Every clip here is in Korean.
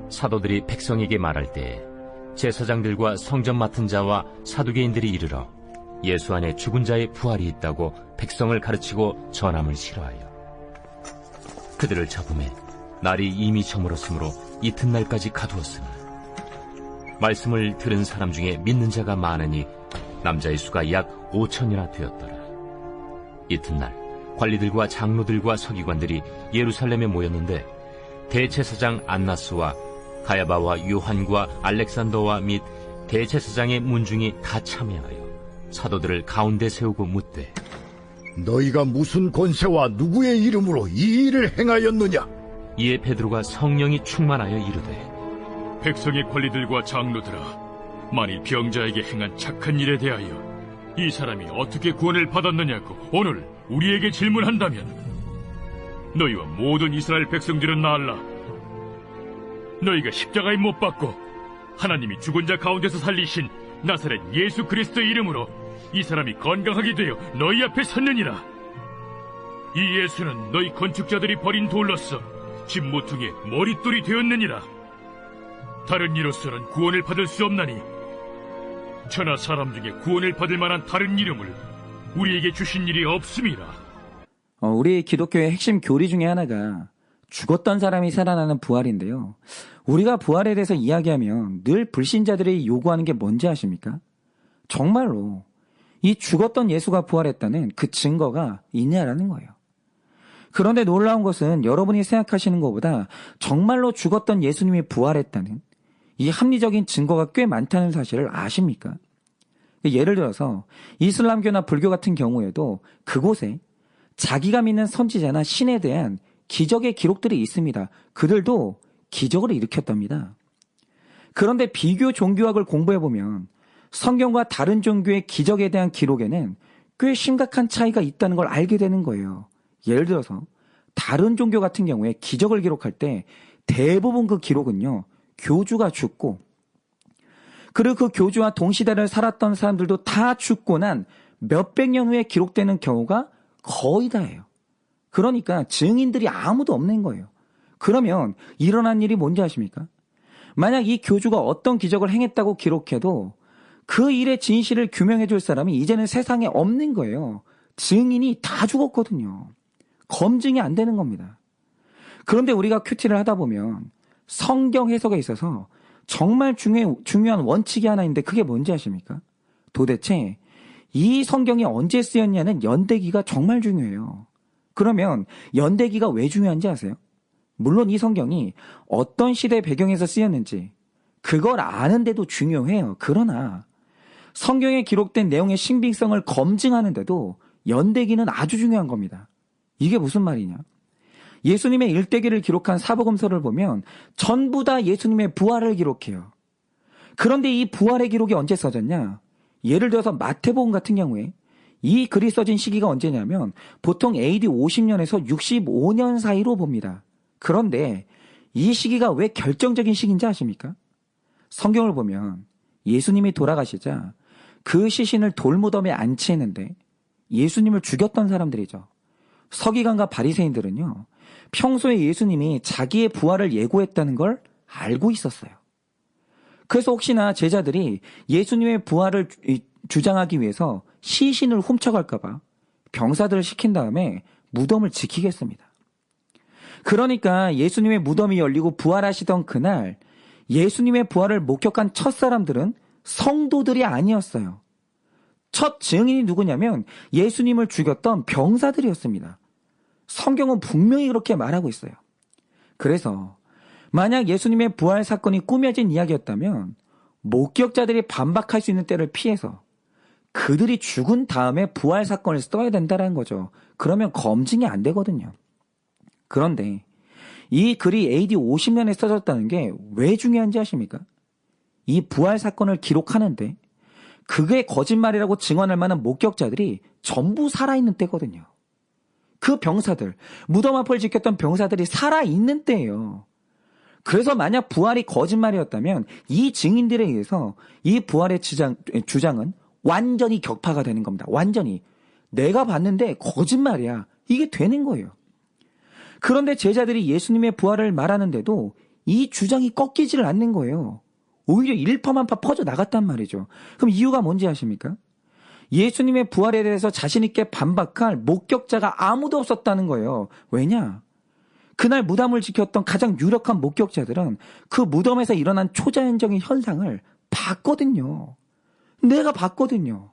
사도들이 백성에게 말할 때 제사장들과 성전 맡은 자와 사두개인들이 이르러 예수 안에 죽은 자의 부활이 있다고 백성을 가르치고 전함을 싫어하여 그들을 잡음에 날이 이미 저물었으므로 이튿날까지 가두었으나 말씀을 들은 사람 중에 믿는 자가 많으니 남자의 수가 약 5천이나 되었더라. 이튿날 관리들과 장로들과 서기관들이 예루살렘에 모였는데 대제사장 안나스와 가야바와 요한과 알렉산더와 및 대제사장의 문중이 다 참여하여 사도들을 가운데 세우고 묻되, 너희가 무슨 권세와 누구의 이름으로 이 일을 행하였느냐? 이에 베드로가 성령이 충만하여 이르되, 백성의 관리들과 장로들아, 만일 병자에게 행한 착한 일에 대하여 이 사람이 어떻게 구원을 받았느냐고 오늘 우리에게 질문한다면 너희와 모든 이스라엘 백성들은 알라. 너희가 십자가에 못 박고 하나님이 죽은 자 가운데서 살리신 나사렛 예수 그리스도의 이름으로 이 사람이 건강하게 되어 너희 앞에 섰느니라. 이 예수는 너희 건축자들이 버린 돌로서 집 모퉁이의 머릿돌이 되었느니라. 다른 이로서는 구원을 받을 수 없나니 천하 사람 중에 구원을 받을 만한 다른 이름을 우리에게 주신 일이 없음이라. 우리 기독교의 핵심 교리 중에 하나가 죽었던 사람이 살아나는 부활인데요. 우리가 부활에 대해서 이야기하면 늘 불신자들이 요구하는 게 뭔지 아십니까? 정말로 이 죽었던 예수가 부활했다는 그 증거가 있냐라는 거예요. 그런데 놀라운 것은 여러분이 생각하시는 것보다 정말로 죽었던 예수님이 부활했다는 이 합리적인 증거가 꽤 많다는 사실을 아십니까? 예를 들어서 이슬람교나 불교 같은 경우에도 그곳에 자기가 믿는 선지자나 신에 대한 기적의 기록들이 있습니다. 그들도 기적을 일으켰답니다. 그런데 비교 종교학을 공부해보면 성경과 다른 종교의 기적에 대한 기록에는 꽤 심각한 차이가 있다는 걸 알게 되는 거예요. 예를 들어서 다른 종교 같은 경우에 기적을 기록할 때 대부분 그 기록은요, 교주가 죽고 그리고 그 교주와 동시대를 살았던 사람들도 다 죽고 난 몇백 년 후에 기록되는 경우가 거의 다예요. 그러니까 증인들이 아무도 없는 거예요. 그러면 일어난 일이 뭔지 아십니까? 만약 이 교주가 어떤 기적을 행했다고 기록해도 그 일의 진실을 규명해 줄 사람이 이제는 세상에 없는 거예요. 증인이 다 죽었거든요. 검증이 안 되는 겁니다. 그런데 우리가 큐티를 하다 보면 성경 해석에 있어서 정말 중요한 원칙이 하나 있는데 그게 뭔지 아십니까? 도대체 이 성경이 언제 쓰였냐는 연대기가 정말 중요해요. 그러면 연대기가 왜 중요한지 아세요? 물론 이 성경이 어떤 시대 배경에서 쓰였는지 그걸 아는데도 중요해요. 그러나 성경에 기록된 내용의 신빙성을 검증하는데도 연대기는 아주 중요한 겁니다. 이게 무슨 말이냐? 예수님의 일대기를 기록한 사복음서를 보면 전부 다 예수님의 부활을 기록해요. 그런데 이 부활의 기록이 언제 써졌냐? 예를 들어서 마태복음 같은 경우에 이 글이 써진 시기가 언제냐면 보통 AD 50년에서 65년 사이로 봅니다. 그런데 이 시기가 왜 결정적인 시기인지 아십니까? 성경을 보면 예수님이 돌아가시자 그 시신을 돌무덤에 안치했는데 예수님을 죽였던 사람들이죠. 서기관과 바리새인들은요, 평소에 예수님이 자기의 부활을 예고했다는 걸 알고 있었어요. 그래서 혹시나 제자들이 예수님의 부활을 주장하기 위해서 시신을 훔쳐갈까 봐 병사들을 시킨 다음에 무덤을 지키겠습니다. 그러니까 예수님의 무덤이 열리고 부활하시던 그날 예수님의 부활을 목격한 첫 사람들은 성도들이 아니었어요. 첫 증인이 누구냐면 예수님을 죽였던 병사들이었습니다. 성경은 분명히 그렇게 말하고 있어요. 그래서 만약 예수님의 부활 사건이 꾸며진 이야기였다면 목격자들이 반박할 수 있는 때를 피해서 그들이 죽은 다음에 부활 사건을 써야 된다는 거죠. 그러면 검증이 안 되거든요. 그런데 이 글이 AD 50년에 써졌다는 게 왜 중요한지 아십니까? 이 부활 사건을 기록하는데 그게 거짓말이라고 증언할 만한 목격자들이 전부 살아있는 때거든요. 그 병사들, 무덤 앞을 지켰던 병사들이 살아있는 때예요. 그래서 만약 부활이 거짓말이었다면 이 증인들에 의해서 이 부활의 주장은 완전히 격파가 되는 겁니다. 완전히. 내가 봤는데 거짓말이야. 이게 되는 거예요. 그런데 제자들이 예수님의 부활을 말하는데도 이 주장이 꺾이지를 않는 거예요. 오히려 일파만파 퍼져나갔단 말이죠. 그럼 이유가 뭔지 아십니까? 예수님의 부활에 대해서 자신 있게 반박할 목격자가 아무도 없었다는 거예요. 왜냐? 그날 무덤을 지켰던 가장 유력한 목격자들은 그 무덤에서 일어난 초자연적인 현상을 봤거든요. 내가 봤거든요.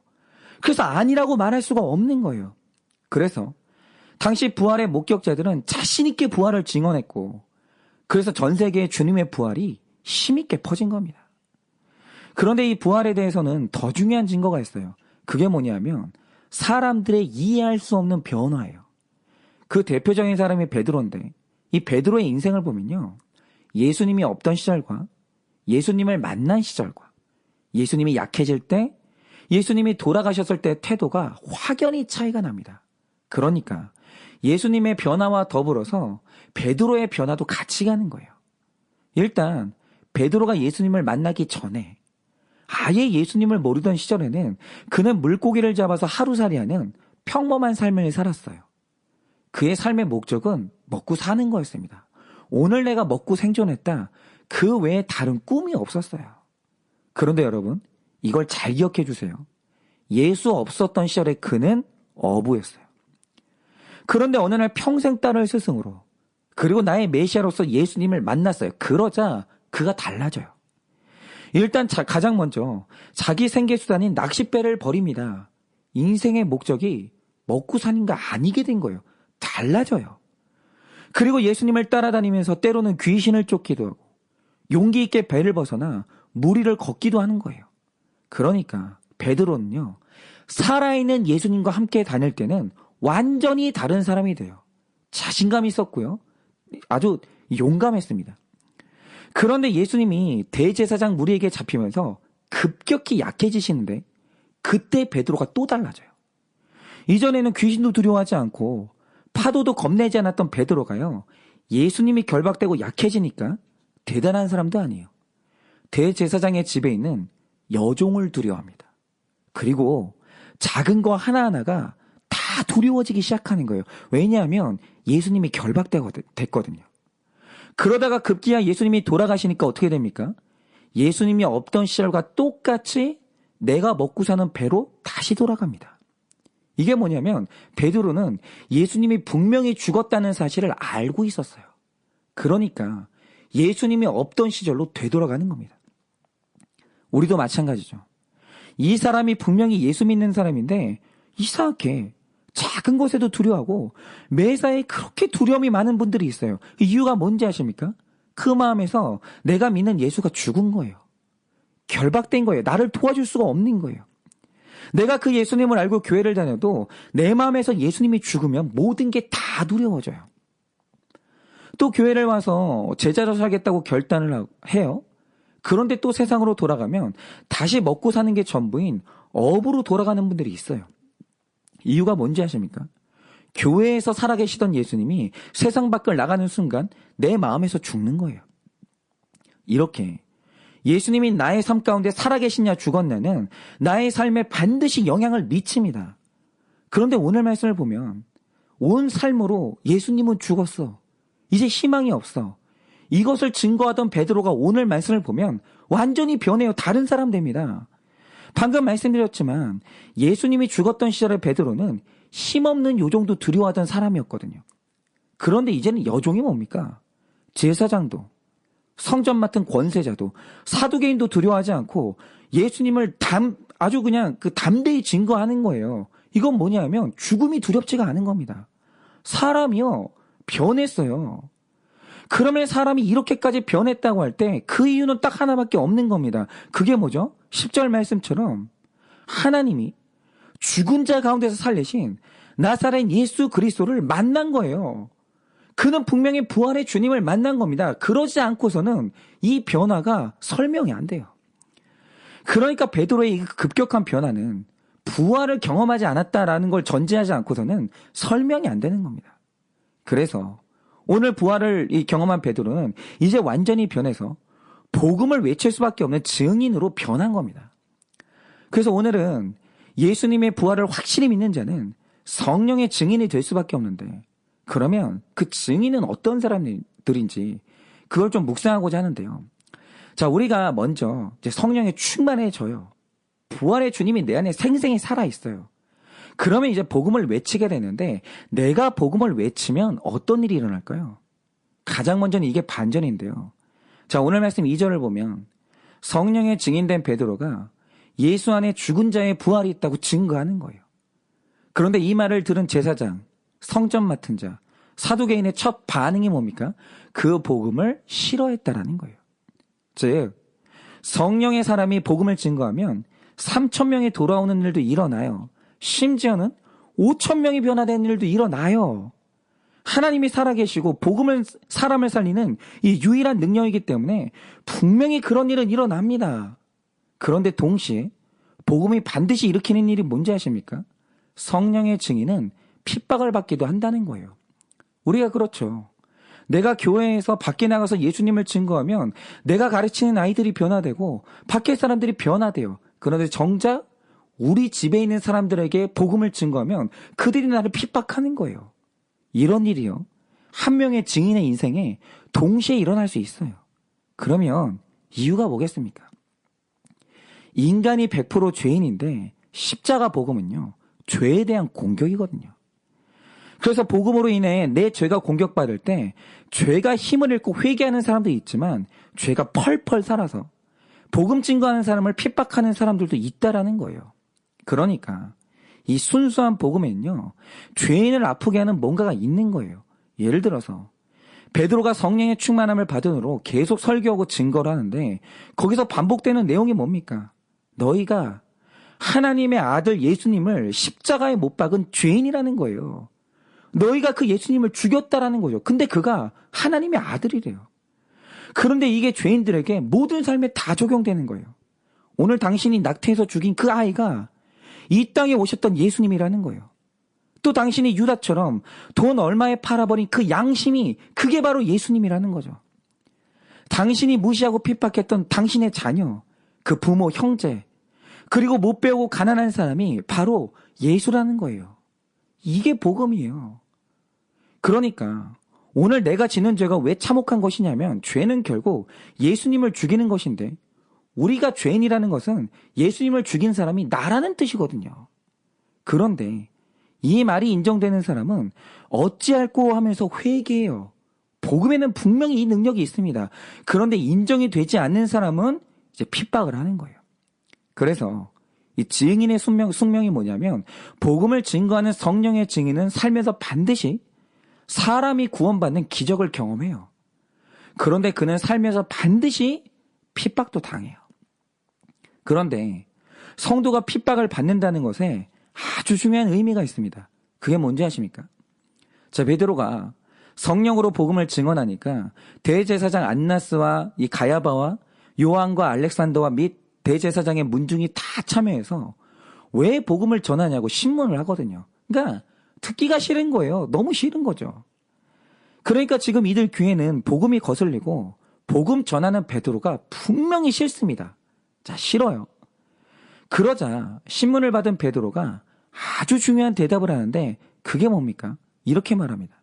그래서 아니라고 말할 수가 없는 거예요. 그래서 당시 부활의 목격자들은 자신 있게 부활을 증언했고, 그래서 전 세계에 주님의 부활이 힘있게 퍼진 겁니다. 그런데 이 부활에 대해서는 더 중요한 증거가 있어요. 그게 뭐냐면 사람들의 이해할 수 없는 변화예요. 그 대표적인 사람이 베드로인데, 이 베드로의 인생을 보면요, 예수님이 없던 시절과 예수님을 만난 시절과 예수님이 약해질 때, 예수님이 돌아가셨을 때 태도가 확연히 차이가 납니다. 그러니까 예수님의 변화와 더불어서 베드로의 변화도 같이 가는 거예요. 일단 베드로가 예수님을 만나기 전에, 아예 예수님을 모르던 시절에는 그는 물고기를 잡아서 하루살이하는 평범한 삶을 살았어요. 그의 삶의 목적은 먹고 사는 거였습니다. 오늘 내가 먹고 생존했다, 그 외에 다른 꿈이 없었어요. 그런데 여러분, 이걸 잘 기억해 주세요. 예수 없었던 시절에 그는 어부였어요. 그런데 어느 날 평생 따를 스승으로, 그리고 나의 메시아로서 예수님을 만났어요. 그러자 그가 달라져요. 일단 가장 먼저 자기 생계수단인 낚싯배를 버립니다. 인생의 목적이 먹고 사는 게 아니게 된 거예요. 달라져요. 그리고 예수님을 따라다니면서 때로는 귀신을 쫓기도 하고 용기 있게 배를 벗어나 물 위를 걷기도 하는 거예요. 그러니까 베드로는요, 살아있는 예수님과 함께 다닐 때는 완전히 다른 사람이 돼요. 자신감이 있었고요, 아주 용감했습니다. 그런데 예수님이 대제사장 무리에게 잡히면서 급격히 약해지시는데, 그때 베드로가 또 달라져요. 이전에는 귀신도 두려워하지 않고 파도도 겁내지 않았던 베드로가요, 예수님이 결박되고 약해지니까 대단한 사람도 아니에요. 대제사장의 집에 있는 여종을 두려워합니다. 그리고 작은 거 하나하나가 다 두려워지기 시작하는 거예요. 왜냐하면 예수님이 결박됐거든요. 그러다가 급기야 예수님이 돌아가시니까 어떻게 됩니까? 예수님이 없던 시절과 똑같이 내가 먹고 사는 배로 다시 돌아갑니다. 이게 뭐냐면 베드로는 예수님이 분명히 죽었다는 사실을 알고 있었어요. 그러니까 예수님이 없던 시절로 되돌아가는 겁니다. 우리도 마찬가지죠. 이 사람이 분명히 예수 믿는 사람인데 이상하게 작은 것에도 두려워하고 매사에 그렇게 두려움이 많은 분들이 있어요. 이유가 뭔지 아십니까? 그 마음에서 내가 믿는 예수가 죽은 거예요. 결박된 거예요. 나를 도와줄 수가 없는 거예요. 내가 그 예수님을 알고 교회를 다녀도 내 마음에서 예수님이 죽으면 모든 게 다 두려워져요. 또 교회를 와서 제자로 살겠다고 결단을 해요. 그런데 또 세상으로 돌아가면 다시 먹고 사는 게 전부인 업으로 돌아가는 분들이 있어요. 이유가 뭔지 아십니까? 교회에서 살아계시던 예수님이 세상 밖을 나가는 순간 내 마음에서 죽는 거예요. 이렇게 예수님이 나의 삶 가운데 살아계시냐 죽었냐는 나의 삶에 반드시 영향을 미칩니다. 그런데 오늘 말씀을 보면 온 삶으로 예수님은 죽었어. 이제 희망이 없어. 이것을 증거하던 베드로가 오늘 말씀을 보면 완전히 변해요. 다른 사람 됩니다. 방금 말씀드렸지만 예수님이 죽었던 시절의 베드로는 힘없는 요정도 두려워하던 사람이었거든요. 그런데 이제는 여종이 뭡니까? 제사장도, 성전 맡은 권세자도, 사두개인도 두려워하지 않고 예수님을 아주 그냥 담대히 증거하는 거예요. 이건 뭐냐면 죽음이 두렵지가 않은 겁니다. 사람이요, 변했어요. 그러면 사람이 이렇게까지 변했다고 할 때 그 이유는 딱 하나밖에 없는 겁니다. 그게 뭐죠? 10절 말씀처럼 하나님이 죽은 자 가운데서 살리신 나사렛 예수 그리스도를 만난 거예요. 그는 분명히 부활의 주님을 만난 겁니다. 그러지 않고서는 이 변화가 설명이 안 돼요. 그러니까 베드로의 이 급격한 변화는 부활을 경험하지 않았다라는 걸 전제하지 않고서는 설명이 안 되는 겁니다. 그래서 오늘 부활을 경험한 베드로는 이제 완전히 변해서 복음을 외칠 수밖에 없는 증인으로 변한 겁니다. 그래서 오늘은 예수님의 부활을 확실히 믿는 자는 성령의 증인이 될 수밖에 없는데, 그러면 그 증인은 어떤 사람들인지 그걸 좀 묵상하고자 하는데요. 자, 우리가 먼저 이제 성령에 충만해져요. 부활의 주님이 내 안에 생생히 살아있어요. 그러면 이제 복음을 외치게 되는데 내가 복음을 외치면 어떤 일이 일어날까요? 가장 먼저는 이게 반전인데요. 자, 오늘 말씀 2절을 보면 성령의 증인된 베드로가 예수 안에 죽은 자의 부활이 있다고 증거하는 거예요. 그런데 이 말을 들은 제사장, 성전 맡은 자, 사두개인의 첫 반응이 뭡니까? 그 복음을 싫어했다라는 거예요. 즉, 성령의 사람이 복음을 증거하면 3,000명이 돌아오는 일도 일어나요. 심지어는 5,000명이 변화되는 일도 일어나요. 하나님이 살아계시고 복음을 사람을 살리는 이 유일한 능력이기 때문에 분명히 그런 일은 일어납니다. 그런데 동시에 복음이 반드시 일으키는 일이 뭔지 아십니까? 성령의 증인은 핍박을 받기도 한다는 거예요. 우리가 그렇죠. 내가 교회에서 밖에 나가서 예수님을 증거하면 내가 가르치는 아이들이 변화되고 밖에 사람들이 변화돼요. 그런데 정작 우리 집에 있는 사람들에게 복음을 증거하면 그들이 나를 핍박하는 거예요. 이런 일이요. 한 명의 증인의 인생에 동시에 일어날 수 있어요. 그러면 이유가 뭐겠습니까? 인간이 100% 죄인인데 십자가 복음은요. 죄에 대한 공격이거든요. 그래서 복음으로 인해 내 죄가 공격받을 때 죄가 힘을 잃고 회개하는 사람도 있지만 죄가 펄펄 살아서 복음 증거하는 사람을 핍박하는 사람들도 있다라는 거예요. 그러니까 이 순수한 복음에는요. 죄인을 아프게 하는 뭔가가 있는 거예요. 예를 들어서 베드로가 성령의 충만함을 받은 후로 계속 설교하고 증거를 하는데 거기서 반복되는 내용이 뭡니까? 너희가 하나님의 아들 예수님을 십자가에 못 박은 죄인이라는 거예요. 너희가 그 예수님을 죽였다라는 거죠. 근데 그가 하나님의 아들이래요. 그런데 이게 죄인들에게 모든 삶에 다 적용되는 거예요. 오늘 당신이 낙태해서 죽인 그 아이가 이 땅에 오셨던 예수님이라는 거예요. 또 당신이 유다처럼 돈 얼마에 팔아버린 그 양심이 그게 바로 예수님이라는 거죠. 당신이 무시하고 핍박했던 당신의 자녀, 그 부모, 형제, 그리고 못 배우고 가난한 사람이 바로 예수라는 거예요. 이게 복음이에요. 그러니까 오늘 내가 지는 죄가 왜 참혹한 것이냐면 죄는 결국 예수님을 죽이는 것인데 우리가 죄인이라는 것은 예수님을 죽인 사람이 나라는 뜻이거든요. 그런데 이 말이 인정되는 사람은 어찌할꼬 하면서 회개해요. 복음에는 분명히 이 능력이 있습니다. 그런데 인정이 되지 않는 사람은 이제 핍박을 하는 거예요. 그래서 이 증인의 숙명이 뭐냐면 복음을 증거하는 성령의 증인은 삶에서 반드시 사람이 구원받는 기적을 경험해요. 그런데 그는 삶에서 반드시 핍박도 당해요. 그런데 성도가 핍박을 받는다는 것에 아주 중요한 의미가 있습니다. 그게 뭔지 아십니까? 자, 베드로가 성령으로 복음을 증언하니까 대제사장 안나스와 이 가야바와 요한과 알렉산더와 및 대제사장의 문중이 다 참여해서 왜 복음을 전하냐고 신문을 하거든요. 그러니까 듣기가 싫은 거예요. 너무 싫은 거죠. 그러니까 지금 이들 귀에는 복음이 거슬리고 복음 전하는 베드로가 분명히 싫습니다. 자, 싫어요. 그러자 신문을 받은 베드로가 아주 중요한 대답을 하는데 그게 뭡니까? 이렇게 말합니다.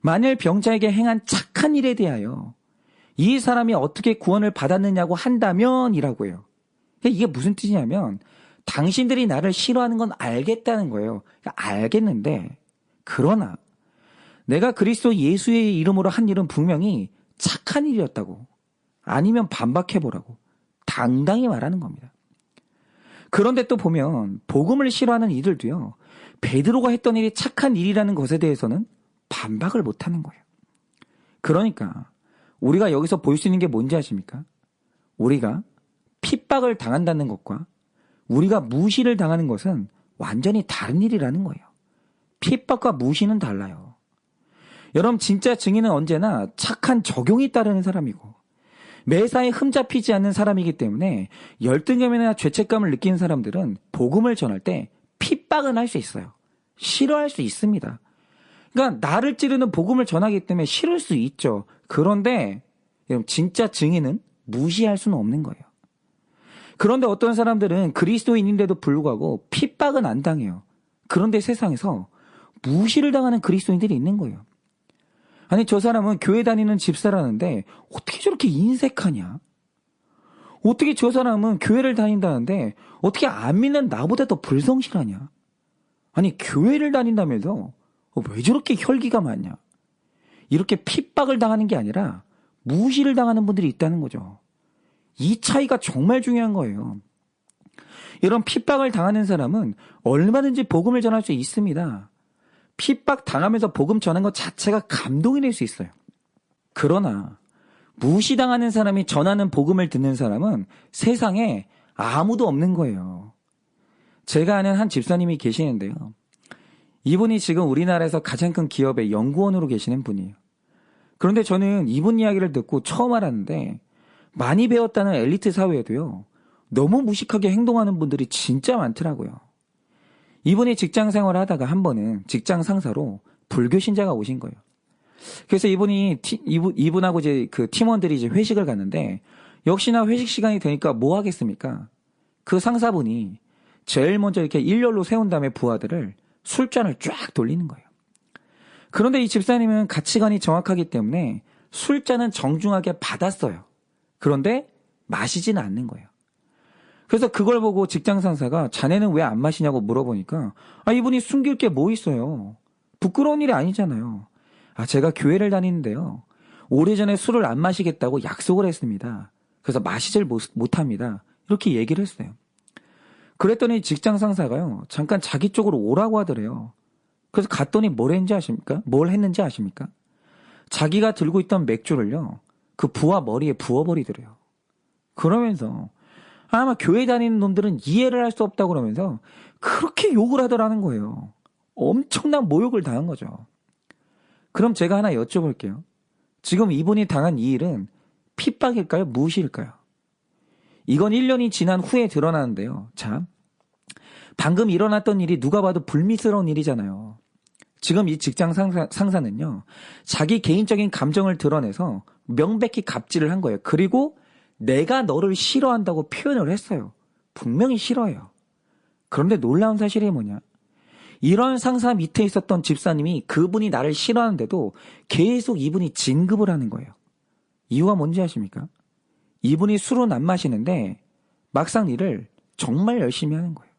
만일 병자에게 행한 착한 일에 대하여 이 사람이 어떻게 구원을 받았느냐고 한다면 이라고 해요. 이게 무슨 뜻이냐면 당신들이 나를 싫어하는 건 알겠다는 거예요. 알겠는데 그러나 내가 그리스도 예수의 이름으로 한 일은 분명히 착한 일이었다고 아니면 반박해보라고 당당히 말하는 겁니다. 그런데 또 보면 복음을 싫어하는 이들도요. 베드로가 했던 일이 착한 일이라는 것에 대해서는 반박을 못하는 거예요. 그러니까 우리가 여기서 볼 수 있는 게 뭔지 아십니까? 우리가 핍박을 당한다는 것과 우리가 무시를 당하는 것은 완전히 다른 일이라는 거예요. 핍박과 무시는 달라요. 여러분 진짜 증인은 언제나 착한 적용이 따르는 사람이고 매사에 흠잡히지 않는 사람이기 때문에 열등감이나 죄책감을 느끼는 사람들은 복음을 전할 때 핍박은 할 수 있어요. 싫어할 수 있습니다. 그러니까 나를 찌르는 복음을 전하기 때문에 싫을 수 있죠. 그런데 진짜 증인은 무시할 수는 없는 거예요. 그런데 어떤 사람들은 그리스도인인데도 불구하고 핍박은 안 당해요. 그런데 세상에서 무시를 당하는 그리스도인들이 있는 거예요. 아니, 저 사람은 교회 다니는 집사라는데 어떻게 저렇게 인색하냐? 어떻게 저 사람은 교회를 다닌다는데 어떻게 안 믿는 나보다 더 불성실하냐? 아니, 교회를 다닌다면서 왜 저렇게 혈기가 많냐? 이렇게 핍박을 당하는 게 아니라 무시를 당하는 분들이 있다는 거죠. 이 차이가 정말 중요한 거예요. 이런 핍박을 당하는 사람은 얼마든지 복음을 전할 수 있습니다. 핍박 당하면서 복음 전하는 것 자체가 감동이 될 수 있어요. 그러나 무시당하는 사람이 전하는 복음을 듣는 사람은 세상에 아무도 없는 거예요. 제가 아는 한 집사님이 계시는데요. 이분이 지금 우리나라에서 가장 큰 기업의 연구원으로 계시는 분이에요. 그런데 저는 이분 이야기를 듣고 처음 알았는데 많이 배웠다는 엘리트 사회에도요. 너무 무식하게 행동하는 분들이 진짜 많더라고요. 이분이 직장 생활을 하다가 한 번은 직장 상사로 불교 신자가 오신 거예요. 그래서 이분하고 이제 그 팀원들이 이제 회식을 갔는데 역시나 회식 시간이 되니까 뭐 하겠습니까? 그 상사분이 제일 먼저 이렇게 일렬로 세운 다음에 부하들을 술잔을 쫙 돌리는 거예요. 그런데 이 집사님은 가치관이 정확하기 때문에 술잔은 정중하게 받았어요. 그런데 마시지는 않는 거예요. 그래서 그걸 보고 직장 상사가 자네는 왜 안 마시냐고 물어보니까 이분이 숨길 게 뭐 있어요. 부끄러운 일이 아니잖아요. 제가 교회를 다니는데요. 오래전에 술을 안 마시겠다고 약속을 했습니다. 그래서 마시질 못합니다. 이렇게 얘기를 했어요. 그랬더니 직장 상사가요. 잠깐 자기 쪽으로 오라고 하더래요. 그래서 갔더니 뭘 했는지 아십니까? 자기가 들고 있던 맥주를요. 그 부하 머리에 부어버리더래요. 그러면서 아마 교회 다니는 놈들은 이해를 할 수 없다고 그러면서 그렇게 욕을 하더라는 거예요. 엄청난 모욕을 당한 거죠. 그럼 제가 하나 여쭤볼게요. 지금 이분이 당한 이 일은 핍박일까요? 무시일까요? 이건 1년이 지난 후에 드러나는데요. 참, 방금 일어났던 일이 누가 봐도 불미스러운 일이잖아요. 지금 이 직장 상사는요. 자기 개인적인 감정을 드러내서 명백히 갑질을 한 거예요. 그리고 내가 너를 싫어한다고 표현을 했어요. 분명히 싫어해요. 그런데 놀라운 사실이 뭐냐? 이런 상사 밑에 있었던 집사님이 그분이 나를 싫어하는데도 계속 이분이 진급을 하는 거예요. 이유가 뭔지 아십니까? 이분이 술은 안 마시는데 막상 일을 정말 열심히 하는 거예요.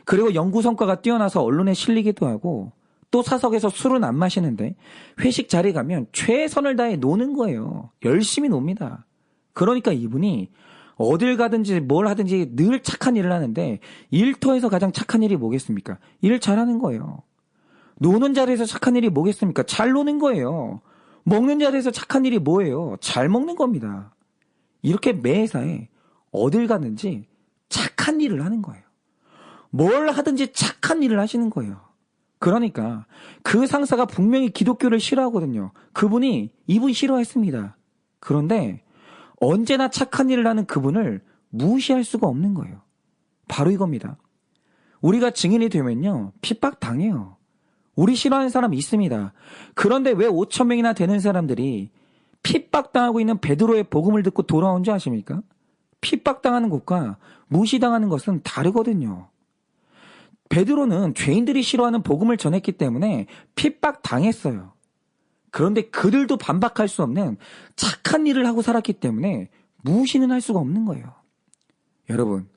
그리고 연구 성과가 뛰어나서 언론에 실리기도 하고 또 사석에서 술은 안 마시는데 회식 자리 가면 최선을 다해 노는 거예요. 열심히 놉니다. 그러니까 이분이 어딜 가든지 뭘 하든지 늘 착한 일을 하는데 일터에서 가장 착한 일이 뭐겠습니까? 일 잘하는 거예요. 노는 자리에서 착한 일이 뭐겠습니까? 잘 노는 거예요. 먹는 자리에서 착한 일이 뭐예요? 잘 먹는 겁니다. 이렇게 매사에 어딜 가든지 착한 일을 하는 거예요. 뭘 하든지 착한 일을 하시는 거예요. 그러니까 그 상사가 분명히 기독교를 싫어하거든요. 그분이 이분 싫어했습니다. 그런데 언제나 착한 일을 하는 그분을 무시할 수가 없는 거예요. 바로 이겁니다. 우리가 증인이 되면요. 핍박당해요. 우리 싫어하는 사람 있습니다. 그런데 왜 5천 명이나 되는 사람들이 핍박당하고 있는 베드로의 복음을 듣고 돌아온 줄 아십니까? 핍박당하는 것과 무시당하는 것은 다르거든요. 베드로는 죄인들이 싫어하는 복음을 전했기 때문에 핍박당했어요. 그런데 그들도 반박할 수 없는 착한 일을 하고 살았기 때문에 무시는 할 수가 없는 거예요. 여러분,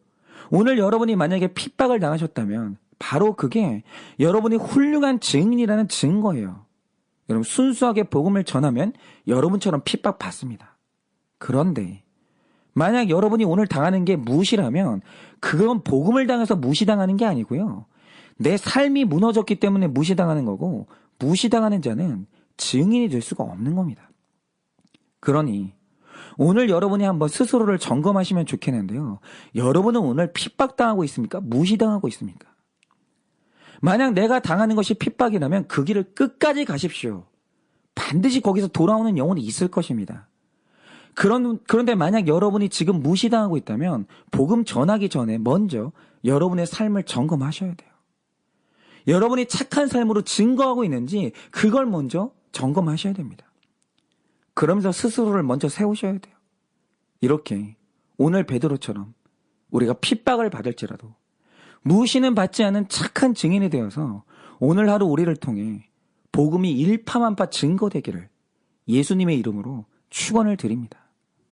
오늘 여러분이 만약에 핍박을 당하셨다면 바로 그게 여러분이 훌륭한 증인이라는 증거예요. 여러분, 순수하게 복음을 전하면 여러분처럼 핍박받습니다. 그런데 만약 여러분이 오늘 당하는 게 무시라면 그건 복음을 당해서 무시당하는 게 아니고요. 내 삶이 무너졌기 때문에 무시당하는 거고 무시당하는 자는 증인이 될 수가 없는 겁니다. 그러니 오늘 여러분이 한번 스스로를 점검하시면 좋겠는데요. 여러분은 오늘 핍박당하고 있습니까? 무시당하고 있습니까? 만약 내가 당하는 것이 핍박이라면 그 길을 끝까지 가십시오. 반드시 거기서 돌아오는 영혼이 있을 것입니다. 그런데 만약 여러분이 지금 무시당하고 있다면 복음 전하기 전에 먼저 여러분의 삶을 점검하셔야 돼요. 여러분이 착한 삶으로 증거하고 있는지 그걸 먼저 점검하셔야 됩니다. 그러면서 스스로를 먼저 세우셔야 돼요. 이렇게 오늘 베드로처럼 우리가 핍박을 받을지라도 무시는 받지 않은 착한 증인이 되어서 오늘 하루 우리를 통해 복음이 일파만파 증거되기를 예수님의 이름으로 축원을 드립니다.